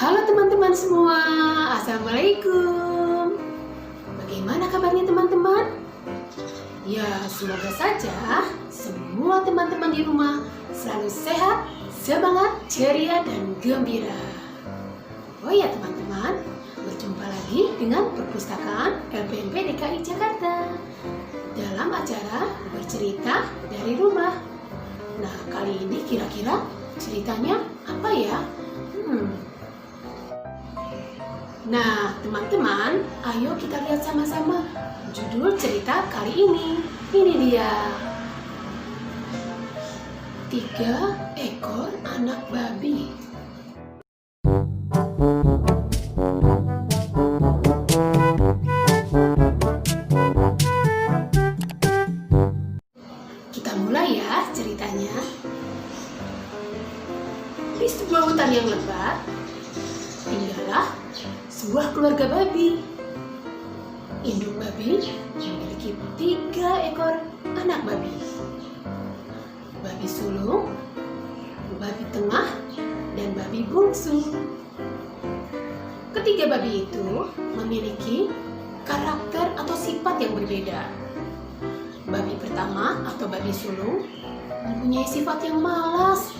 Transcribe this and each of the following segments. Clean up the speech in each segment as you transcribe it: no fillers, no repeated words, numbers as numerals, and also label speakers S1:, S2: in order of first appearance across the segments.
S1: Halo teman-teman semua, Assalamualaikum. Bagaimana kabarnya teman-teman? Ya, semoga saja semua teman-teman di rumah selalu sehat, semangat, ceria, dan gembira. Oh ya teman-teman, berjumpa lagi dengan Perpustakaan LPMP DKI Jakarta dalam acara Bercerita dari Rumah. Nah, kali ini kira-kira ceritanya apa ya? Nah, teman-teman, ayo kita lihat sama-sama judul cerita kali ini. Ini dia. 3 ekor anak babi. Kita mulai ya ceritanya. Di sebuah hutan yang lebat, tinggallah sebuah keluarga babi. Induk babi memiliki 3 ekor anak babi. Babi sulung, babi tengah, dan babi bungsu. Ketiga babi itu memiliki karakter atau sifat yang berbeda. Babi pertama atau babi sulung mempunyai sifat yang malas.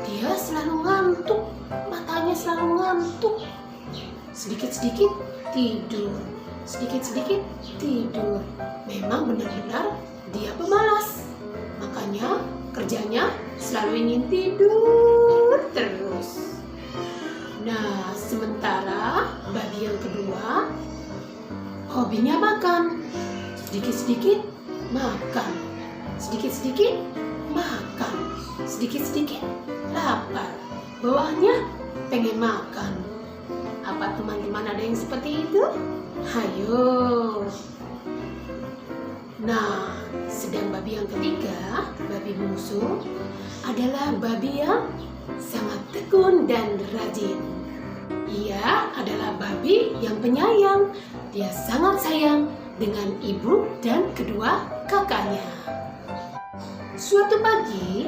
S1: Dia selalu ngantuk, matanya selalu ngantuk. Sedikit-sedikit tidur, sedikit-sedikit tidur. Memang benar-benar dia pemalas. Makanya kerjanya selalu ingin tidur terus. Nah, sementara babi yang kedua hobinya makan. Sedikit-sedikit makan, sedikit-sedikit makan, sedikit-sedikit lapar. Bawaannya pengen makan. Apa teman-teman ada yang seperti itu? Hayo. Nah, sedang babi yang ketiga, babi bungsu, adalah babi yang sangat tekun dan rajin. Ia adalah babi yang penyayang. Dia sangat sayang dengan ibu dan kedua kakaknya. Suatu pagi,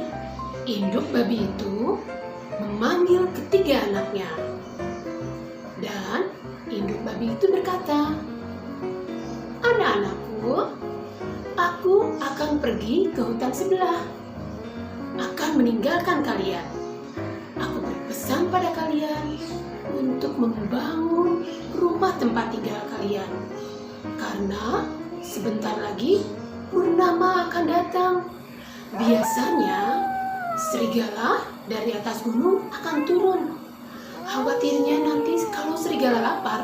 S1: induk babi itu memanggil ketiga anaknya. Dan induk babi itu berkata, "Anak-anakku, aku akan pergi ke hutan sebelah, akan meninggalkan kalian. Aku berpesan pada kalian untuk membangun rumah tempat tinggal kalian. Karena sebentar lagi purnama akan datang. Biasanya serigala dari atas gunung akan turun. Khawatirnya nanti kalau serigala lapar,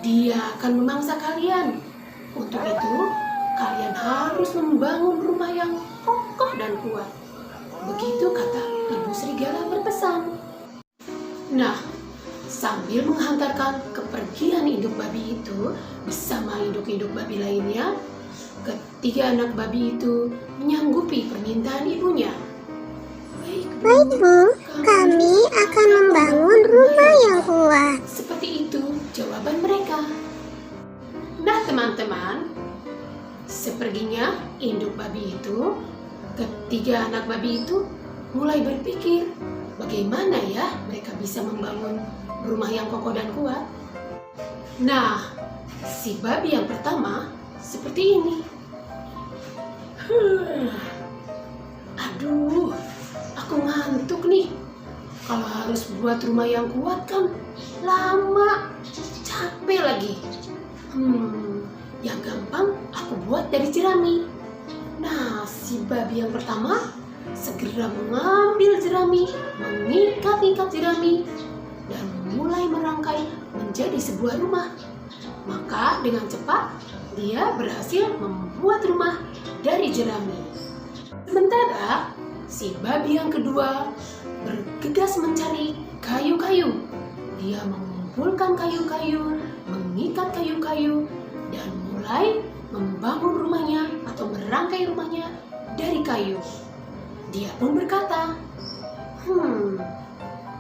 S1: dia akan memangsa kalian. Untuk itu, kalian harus membangun rumah yang kokoh dan kuat." Begitu kata ibu serigala berpesan. Nah, sambil menghantarkan kepergian induk babi itu bersama induk-induk babi lainnya, ketiga anak babi itu menyanggupi permintaan ibunya.
S2: Baik Bu, kami akan membangun rumah yang kuat.
S1: Seperti itu jawaban mereka. Nah teman-teman, seperginya induk babi itu, ketiga anak babi itu mulai berpikir bagaimana ya mereka bisa membangun rumah yang kokoh dan kuat. Nah, si babi yang pertama seperti ini. Aduh, aku ngantuk nih. Kalau harus buat rumah yang kuat kan lama, capek lagi. Yang gampang aku buat dari jerami. Nah, si babi yang pertama segera mengambil jerami, mengikat-ikat jerami, dan mulai merangkai menjadi sebuah rumah. Maka dengan cepat dia berhasil membuat rumah dari jerami. Sementara si babi yang kedua bergegas mencari kayu-kayu. Dia mengumpulkan kayu-kayu, mengikat kayu-kayu, dan mulai membangun rumahnya atau merangkai rumahnya dari kayu. Dia pun berkata,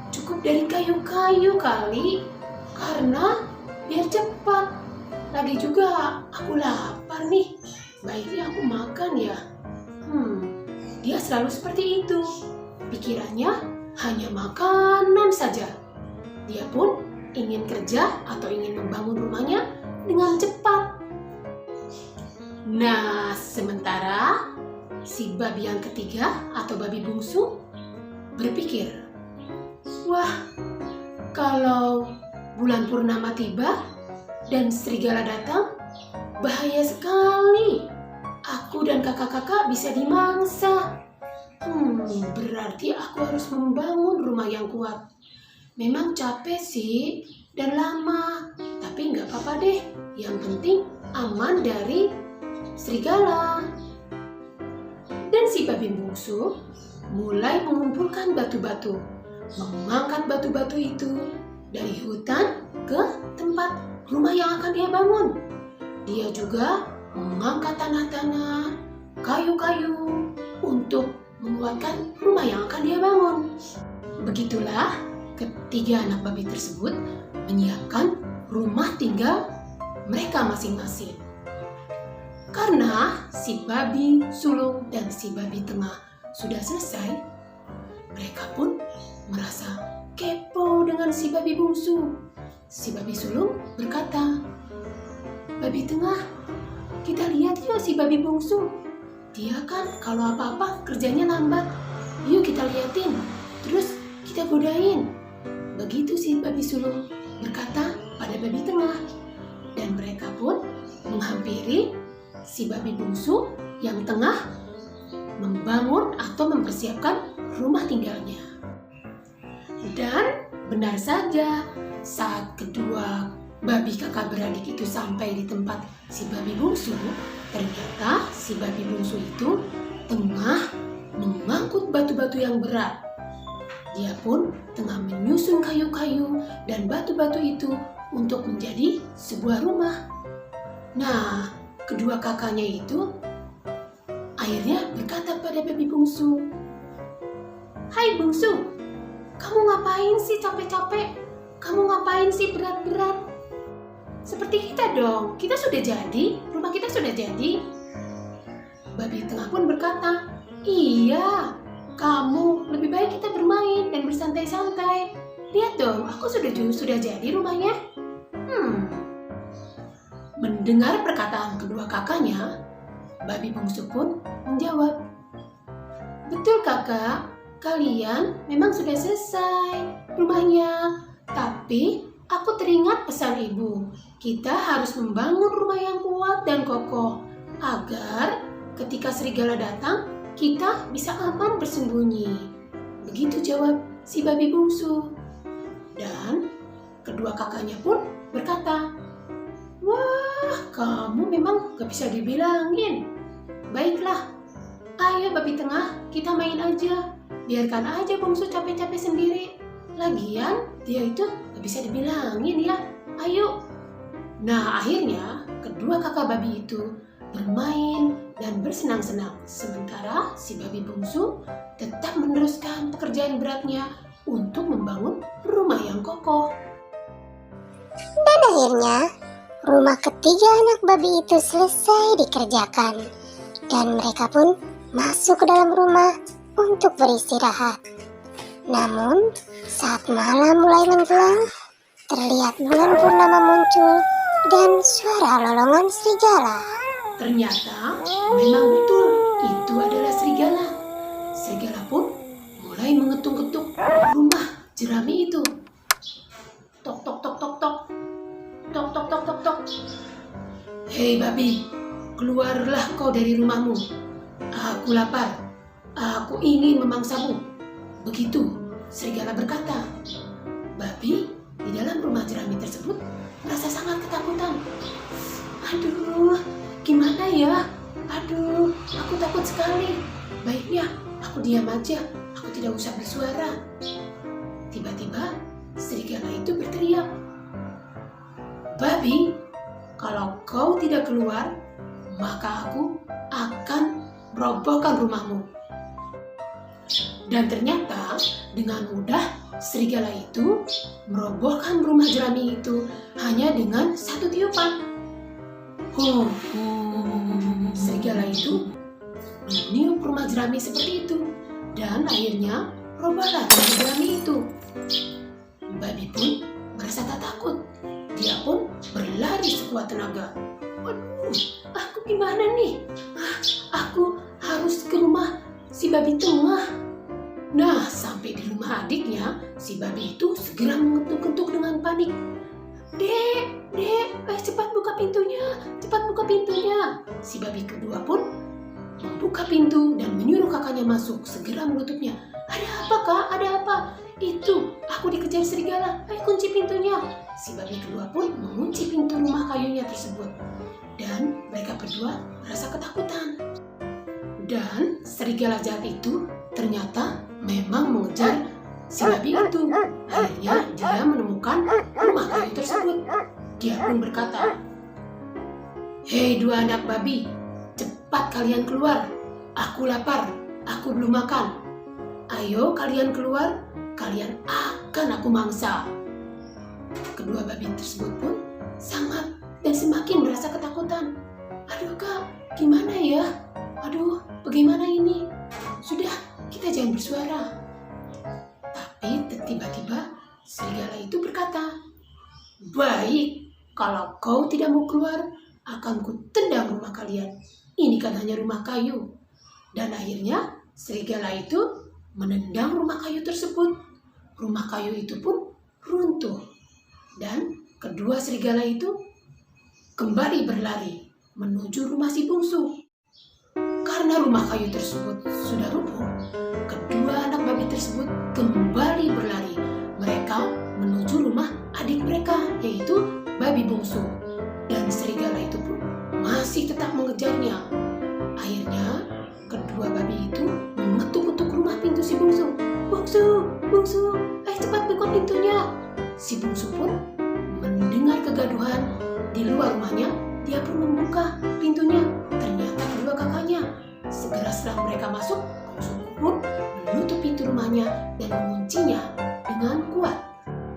S1: cukup dari kayu-kayu kali, karena biar cepat. Lagi juga aku lapar nih, baiknya aku makan ya. Dia selalu seperti itu. Pikirannya hanya makanan saja. Dia pun ingin kerja atau ingin membangun rumahnya dengan cepat. Nah, sementara si babi yang ketiga atau babi bungsu berpikir, wah, kalau bulan purnama tiba dan serigala datang, bahaya sekali. Aku dan kakak-kakak bisa dimangsa. Berarti aku harus membangun rumah yang kuat. Memang capek sih dan lama, tapi nggak apa-apa deh. Yang penting aman dari serigala. Dan si babi bungsu mulai mengumpulkan batu-batu, mengangkat batu-batu itu dari hutan ke tempat rumah yang akan dia bangun. Dia juga mengangkat tanah-tanah, kayu-kayu untuk menguatkan rumah yang akan dia bangun. Begitulah ketiga anak babi tersebut menyiapkan rumah tinggal mereka masing-masing. Karena si babi sulung dan si babi tengah sudah selesai, mereka pun merasa kepo dengan si babi bungsu. Si babi sulung berkata, "Babi tengah, kita lihat yuk si babi bungsu. Dia kan kalau apa-apa kerjanya lambat. Yuk kita liatin, terus kita godain." Begitu si babi sulung berkata pada babi tengah. Dan mereka pun menghampiri si babi bungsu yang tengah membangun atau mempersiapkan rumah tinggalnya. Dan benar saja, saat kedua babi kakak beradik itu sampai di tempat si babi bungsu, ternyata si babi bungsu itu tengah mengangkut batu-batu yang berat. Dia pun tengah menyusun kayu-kayu dan batu-batu itu untuk menjadi sebuah rumah. Nah, kedua kakaknya itu akhirnya berkata pada babi bungsu, "Hai bungsu, kamu ngapain sih capek-capek? Kamu ngapain sih berat-berat? Seperti kita dong, kita sudah jadi, rumah kita sudah jadi." Babi tengah pun berkata, "Iya, kamu lebih baik kita bermain dan bersantai-santai. Lihat dong, aku sudah jadi rumahnya." Mendengar perkataan kedua kakaknya, babi bungsu pun menjawab, "Betul kakak, kalian memang sudah selesai rumahnya. Tapi aku teringat pesan ibu, kita harus membangun rumah yang kuat dan kokoh agar ketika serigala datang, kita bisa aman bersembunyi." Begitu jawab si babi bungsu. Dan kedua kakaknya pun berkata, "Wah, kamu memang gak bisa dibilangin. Baiklah, ayo babi tengah, kita main aja. Biarkan aja bungsu capek-capek sendiri. Lagian dia itu gak bisa dibilangin ya. Ayo." Nah, akhirnya kedua kakak babi itu bermain dan bersenang-senang. Sementara si babi bungsu tetap meneruskan pekerjaan beratnya untuk membangun rumah yang kokoh.
S2: Dan akhirnya, rumah ketiga anak babi itu selesai dikerjakan. Dan mereka pun masuk ke dalam rumah untuk beristirahat. Namun, saat malam mulai menjelang, terlihat bulan purnama muncul dan suara lolongan serigala.
S1: Ternyata memang betul itu adalah serigala. Serigala pun mulai mengetuk-ketuk rumah jerami itu. Tok tok tok tok tok. Tok tok tok tok tok. "Hei babi, keluarlah kau dari rumahmu. Aku lapar. Aku ingin memangsamu." Begitu serigala berkata. Babi di dalam rumah jerami tersebut merasa sangat ketakutan. "Aduh, gimana ya? Aduh, aku takut sekali. Baiknya aku diam aja. Aku tidak usah bersuara." Tiba-tiba serigala itu berteriak, "Babi, kalau kau tidak keluar, maka aku akan merobohkan rumahmu." Dan ternyata dengan mudah serigala itu merobohkan rumah jerami itu hanya dengan satu tiupan. Serigala itu meniup rumah jerami seperti itu, dan akhirnya robohlah rumah jerami itu. Babi pun merasa tak takut. Dia pun berlari sekuat tenaga. Waduh, aku gimana nih? Aku harus ke rumah si babi tengah. Nah, sampai di rumah adiknya, si babi itu segera mengetuk-ketuk dengan panik. Dek, cepat buka pintunya, cepat buka pintunya. Si babi kedua pun membuka pintu dan menyuruh kakaknya masuk, segera menutupnya. Ada apa kak? Ada apa? Itu, aku dikejar serigala, ayo kunci pintunya. Si babi kedua pun mengunci pintu rumah kayunya tersebut. Dan mereka berdua merasa ketakutan. Dan serigala jahat itu ternyata memang mengejar si babi itu. Akhirnya dia menemukan rumah kayu tersebut. Dia pun berkata, "Hei dua anak babi, cepat kalian keluar. Aku lapar, aku belum makan. Ayo kalian keluar, kalian akan aku mangsa." Kedua babi tersebut pun sangat dan semakin merasa ketakutan. Aduh kak, gimana ya? Aduh, bagaimana ini? Sudah, kita jangan bersuara. Tapi tiba-tiba serigala itu berkata, "Baik, kalau kau tidak mau keluar, akan kutendang rumah kalian. Ini kan hanya rumah kayu." Dan akhirnya serigala itu menendang rumah kayu tersebut. Rumah kayu itu pun runtuh. Dan kedua serigala itu kembali berlari menuju rumah si bungsu. Karena rumah kayu tersebut sudah rubuh, kedua anak babi tersebut kembali berlari. Mereka menuju rumah adik mereka, yaitu babi bungsu. Dan serigala itu pun masih tetap mengejarnya. Akhirnya kedua babi itu mengetuk-ketuk rumah pintu si bungsu. Bungsu, ayo cepat buka pintunya." Si bungsu pun mendengar kegaduhan di luar rumahnya. Dia pun membuka pintunya. Ternyata kedua kakaknya. Segera setelah mereka masuk, bungsu pun menutup pintu rumahnya dan menguncinya dengan kuat.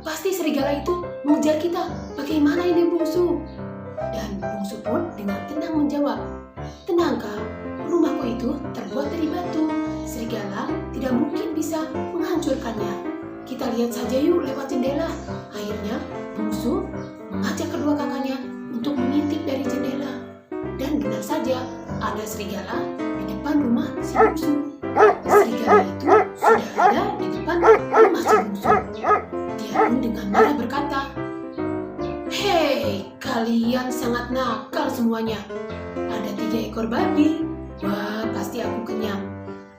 S1: "Pasti serigala itu mengejar kita. Bagaimana ini bungsu?" Dan bungsu pun dengan tenang menjawab, "Tenang kak, rumahku itu terbuat dari batu. Serigala tidak mungkin bisa menghancurkannya. Kita lihat saja yuk lewat jendela." Akhirnya bungsu mengajak kedua kakaknya untuk mengintip dari jendela. Dan benar saja ada serigala di depan rumah si bungsu. Serigala itu sudah ada di depan rumah si bungsu. Dia pun dengan marah berkata, "Hei, kalian sangat nakal semuanya. Ada 3 ekor babi. Wah, pasti aku kenyang.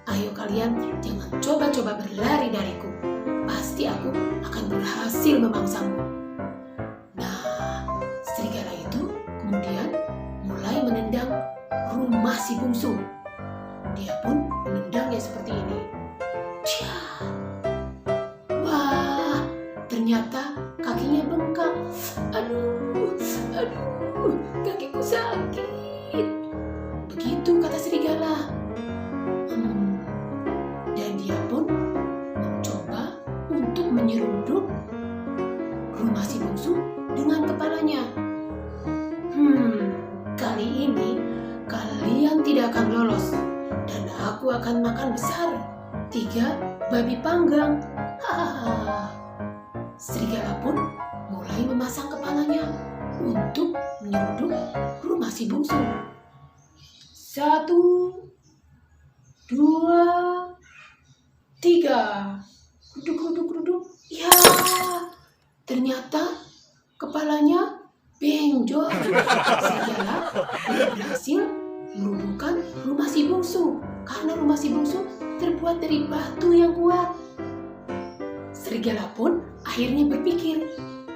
S1: Ayo kalian jangan coba-coba berlari dariku. Pasti aku akan berhasil memangsamu." Nah, serigala itu kemudian mulai menendang rumah si bungsu. Dia pun menendangnya seperti ini. Cia! Wah, ternyata kakinya bengkak. Aduh, kakiku sakit. Begitu kata serigala. Dan dia pun mencoba untuk menyeruduk rumah si bungsu dengan kepalanya. Kali ini kalian tidak akan lolos dan aku akan makan besar 3 babi panggang. Hahaha. Serigala pun mulai memasang kepalanya untuk menyeruduk rumah si bungsu. 1, 2, 3. Ruduk. Ya, ternyata kepalanya benjol. Serigala berhasil meruntuhkan rumah si bungsu karena rumah si bungsu terbuat dari batu yang kuat. Serigala pun akhirnya berpikir,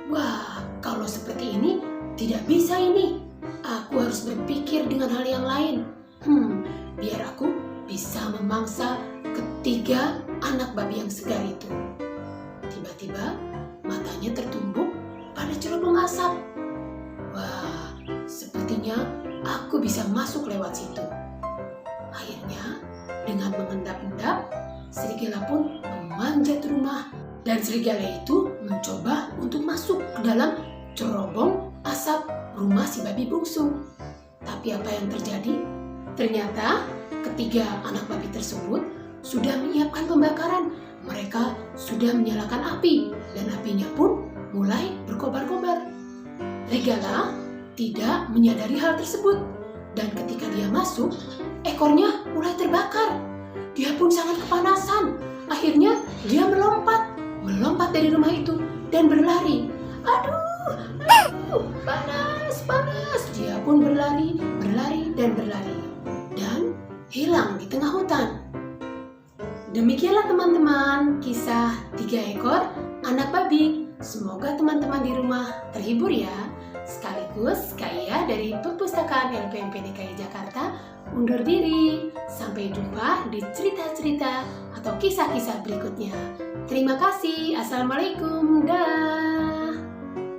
S1: "Wah, kalau seperti ini tidak bisa ini. Aku harus berpikir dengan hal yang lain. Biar aku bisa memangsa ketiga anak babi yang segar itu." Tiba-tiba matanya tertumbuk pada cerobong asap. Wah, sepertinya aku bisa masuk lewat situ. Akhirnya dengan mengendap-endap, serigala pun memanjat rumah dan serigala itu mencoba untuk masuk ke dalam cerobong asap rumah si babi bungsu. Tapi apa yang terjadi? Ternyata ketiga anak babi tersebut sudah menyiapkan pembakaran. Mereka sudah menyalakan api dan apinya pun mulai serigala tidak menyadari hal tersebut. Dan ketika dia masuk, ekornya mulai terbakar. Dia pun sangat kepanasan. Akhirnya dia melompat dari rumah itu dan berlari. Aduh, panas. Dia pun berlari, dan hilang di tengah hutan. Demikianlah teman-teman kisah 3 ekor anak babi. Semoga teman-teman di rumah terhibur ya. Sekaligus Kaya dari Perpustakaan LPMP DKI Jakarta undur diri. Sampai jumpa di cerita-cerita atau kisah-kisah berikutnya. Terima kasih. Assalamualaikum. Dah.